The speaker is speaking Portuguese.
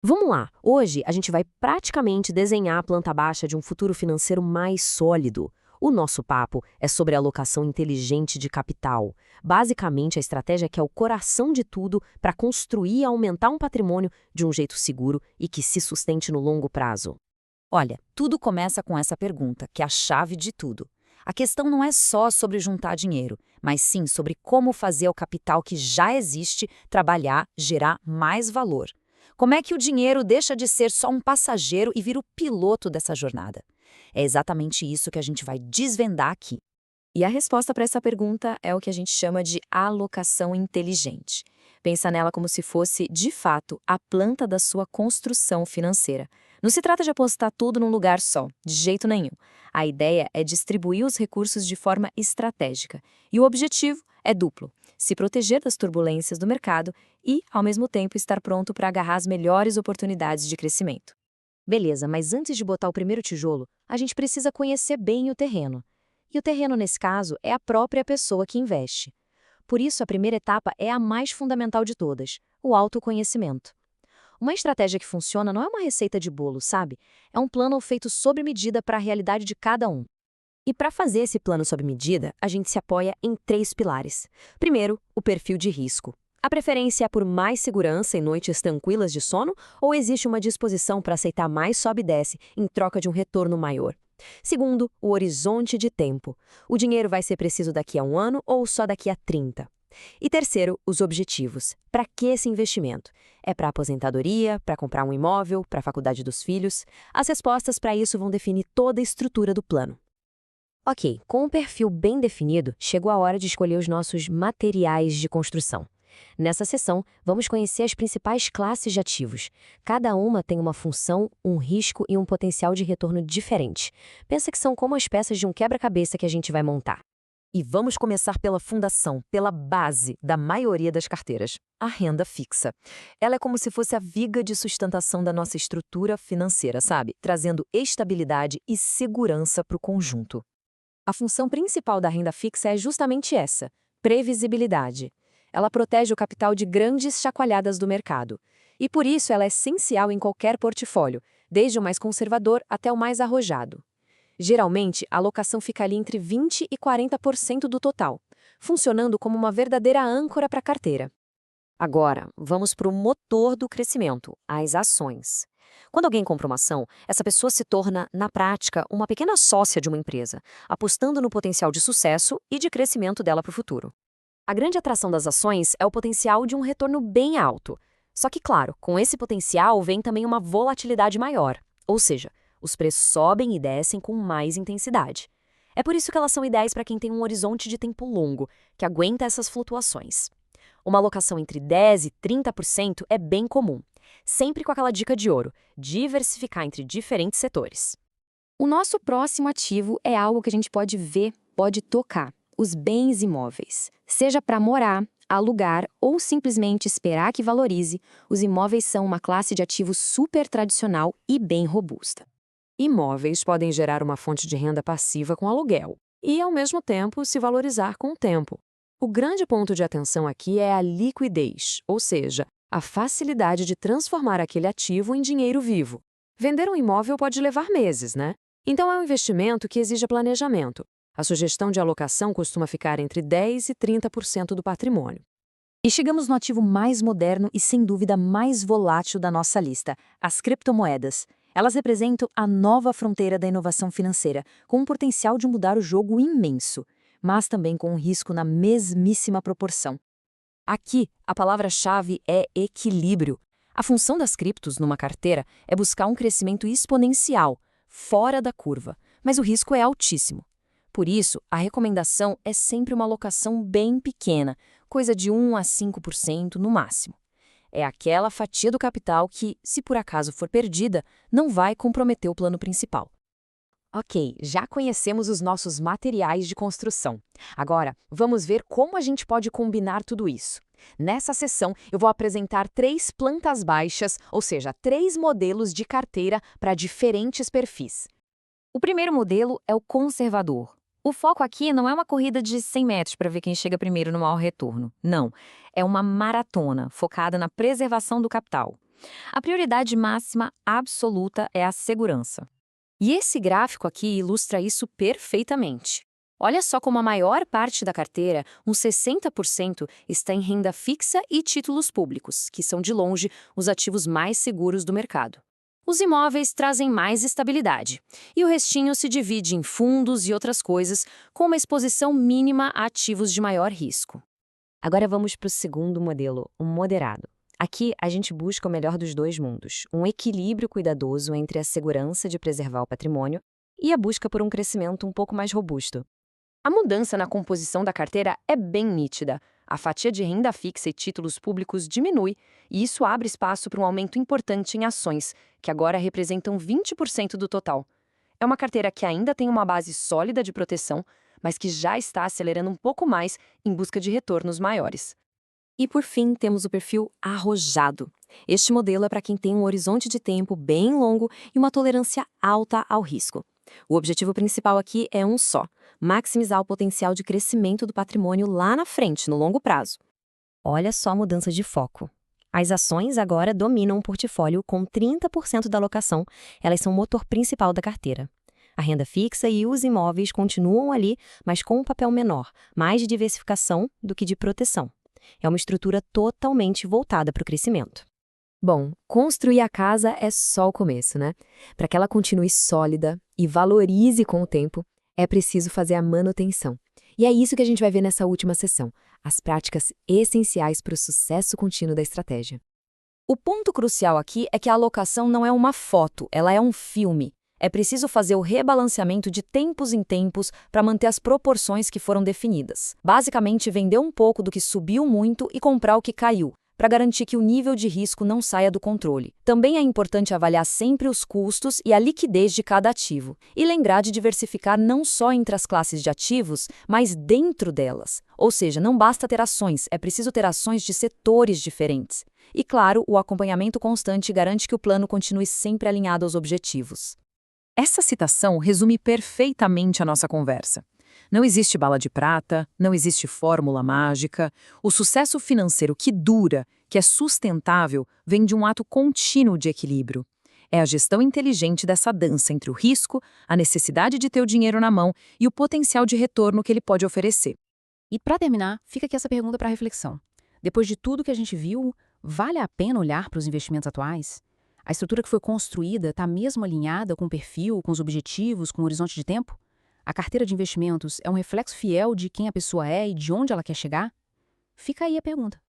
Vamos lá! Hoje a gente vai praticamente desenhar a planta baixa de um futuro financeiro mais sólido. O nosso papo é sobre alocação inteligente de capital. Basicamente, a estratégia que é o coração de tudo para construir e aumentar um patrimônio de um jeito seguro e que se sustente no longo prazo. Olha, tudo começa com essa pergunta, que é a chave de tudo. A questão não é só sobre juntar dinheiro, mas sim sobre como fazer o capital que já existe trabalhar, gerar mais valor. Como é que o dinheiro deixa de ser só um passageiro e vira o piloto dessa jornada? É exatamente isso que a gente vai desvendar aqui. E a resposta para essa pergunta é o que a gente chama de alocação inteligente. Pensa nela como se fosse, de fato, a planta da sua construção financeira. Não se trata de apostar tudo num lugar só, de jeito nenhum. A ideia é distribuir os recursos de forma estratégica. E o objetivo é duplo: se proteger das turbulências do mercado e, ao mesmo tempo, estar pronto para agarrar as melhores oportunidades de crescimento. Beleza, mas antes de botar o primeiro tijolo, a gente precisa conhecer bem o terreno. E o terreno, nesse caso, é a própria pessoa que investe. Por isso, a primeira etapa é a mais fundamental de todas: o autoconhecimento. Uma estratégia que funciona não é uma receita de bolo, sabe? É um plano feito sob medida para a realidade de cada um. E para fazer esse plano sob medida, a gente se apoia em três pilares. Primeiro, o perfil de risco. A preferência é por mais segurança e noites tranquilas de sono, ou existe uma disposição para aceitar mais sobe e desce em troca de um retorno maior? Segundo, o horizonte de tempo. O dinheiro vai ser preciso daqui a um ano ou só daqui a 30? E terceiro, os objetivos. Para que esse investimento? É para aposentadoria, para comprar um imóvel, para a faculdade dos filhos? As respostas para isso vão definir toda a estrutura do plano. Ok, com o perfil bem definido, chegou a hora de escolher os nossos materiais de construção. Nessa sessão, vamos conhecer as principais classes de ativos. Cada uma tem uma função, um risco e um potencial de retorno diferente. Pensa que são como as peças de um quebra-cabeça que a gente vai montar. E vamos começar pela fundação, pela base da maioria das carteiras, a renda fixa. Ela é como se fosse a viga de sustentação da nossa estrutura financeira, sabe? Trazendo estabilidade e segurança para o conjunto. A função principal da renda fixa é justamente essa: previsibilidade. Ela protege o capital de grandes chacoalhadas do mercado. E por isso ela é essencial em qualquer portfólio, desde o mais conservador até o mais arrojado. Geralmente, a alocação fica ali entre 20% e 40% do total, funcionando como uma verdadeira âncora para a carteira. Agora, vamos para o motor do crescimento, as ações. Quando alguém compra uma ação, essa pessoa se torna, na prática, uma pequena sócia de uma empresa, apostando no potencial de sucesso e de crescimento dela para o futuro. A grande atração das ações é o potencial de um retorno bem alto. Só que, claro, com esse potencial vem também uma volatilidade maior, ou seja, os preços sobem e descem com mais intensidade. É por isso que elas são ideais para quem tem um horizonte de tempo longo, que aguenta essas flutuações. Uma alocação entre 10% e 30% é bem comum, sempre com aquela dica de ouro: diversificar entre diferentes setores. O nosso próximo ativo é algo que a gente pode ver, pode tocar: os bens imóveis. Seja para morar, alugar ou simplesmente esperar que valorize, os imóveis são uma classe de ativo super tradicional e bem robusta. Imóveis podem gerar uma fonte de renda passiva com aluguel e, ao mesmo tempo, se valorizar com o tempo. O grande ponto de atenção aqui é a liquidez, ou seja, a facilidade de transformar aquele ativo em dinheiro vivo. Vender um imóvel pode levar meses, né? Então é um investimento que exige planejamento. A sugestão de alocação costuma ficar entre 10% e 30% do patrimônio. E chegamos no ativo mais moderno e, sem dúvida, mais volátil da nossa lista: as criptomoedas. Elas representam a nova fronteira da inovação financeira, com um potencial de mudar o jogo imenso, mas também com um risco na mesmíssima proporção. Aqui, a palavra-chave é equilíbrio. A função das criptos numa carteira é buscar um crescimento exponencial, fora da curva, mas o risco é altíssimo. Por isso, a recomendação é sempre uma alocação bem pequena, coisa de 1 a 5% no máximo. É aquela fatia do capital que, se por acaso for perdida, não vai comprometer o plano principal. Ok, já conhecemos os nossos materiais de construção. Agora, vamos ver como a gente pode combinar tudo isso. Nessa sessão, eu vou apresentar 3 plantas baixas, ou seja, 3 modelos de carteira para diferentes perfis. O primeiro modelo é o conservador. O foco aqui não é uma corrida de 100 metros para ver quem chega primeiro no maior retorno. Não, é uma maratona focada na preservação do capital. A prioridade máxima absoluta é a segurança. E esse gráfico aqui ilustra isso perfeitamente. Olha só como a maior parte da carteira, uns 60%, está em renda fixa e títulos públicos, que são de longe os ativos mais seguros do mercado. Os imóveis trazem mais estabilidade, e o restinho se divide em fundos e outras coisas, com uma exposição mínima a ativos de maior risco. Agora vamos para o segundo modelo, o moderado. Aqui, a gente busca o melhor dos dois mundos, um equilíbrio cuidadoso entre a segurança de preservar o patrimônio e a busca por um crescimento um pouco mais robusto. A mudança na composição da carteira é bem nítida. A fatia de renda fixa e títulos públicos diminui, e isso abre espaço para um aumento importante em ações, que agora representam 20% do total. É uma carteira que ainda tem uma base sólida de proteção, mas que já está acelerando um pouco mais em busca de retornos maiores. E por fim, temos o perfil arrojado. Este modelo é para quem tem um horizonte de tempo bem longo e uma tolerância alta ao risco. O objetivo principal aqui é um só: maximizar o potencial de crescimento do patrimônio lá na frente, no longo prazo. Olha só a mudança de foco. As ações agora dominam o portfólio com 30% da alocação, elas são o motor principal da carteira. A renda fixa e os imóveis continuam ali, mas com um papel menor, mais de diversificação do que de proteção. É uma estrutura totalmente voltada para o crescimento. Bom, construir a casa é só o começo, né? Para que ela continue sólida e valorize com o tempo, é preciso fazer a manutenção. E é isso que a gente vai ver nessa última sessão, as práticas essenciais para o sucesso contínuo da estratégia. O ponto crucial aqui é que a alocação não é uma foto, ela é um filme. É preciso fazer o rebalanceamento de tempos em tempos para manter as proporções que foram definidas. Basicamente, vender um pouco do que subiu muito e comprar o que caiu, para garantir que o nível de risco não saia do controle. Também é importante avaliar sempre os custos e a liquidez de cada ativo, e lembrar de diversificar não só entre as classes de ativos, mas dentro delas. Ou seja, não basta ter ações, é preciso ter ações de setores diferentes. E claro, o acompanhamento constante garante que o plano continue sempre alinhado aos objetivos. Essa citação resume perfeitamente a nossa conversa. Não existe bala de prata, não existe fórmula mágica. O sucesso financeiro que dura, que é sustentável, vem de um ato contínuo de equilíbrio. É a gestão inteligente dessa dança entre o risco, a necessidade de ter o dinheiro na mão e o potencial de retorno que ele pode oferecer. E para terminar, fica aqui essa pergunta para reflexão. Depois de tudo que a gente viu, vale a pena olhar para os investimentos atuais? A estrutura que foi construída está mesmo alinhada com o perfil, com os objetivos, com o horizonte de tempo? A carteira de investimentos é um reflexo fiel de quem a pessoa é e de onde ela quer chegar? Fica aí a pergunta.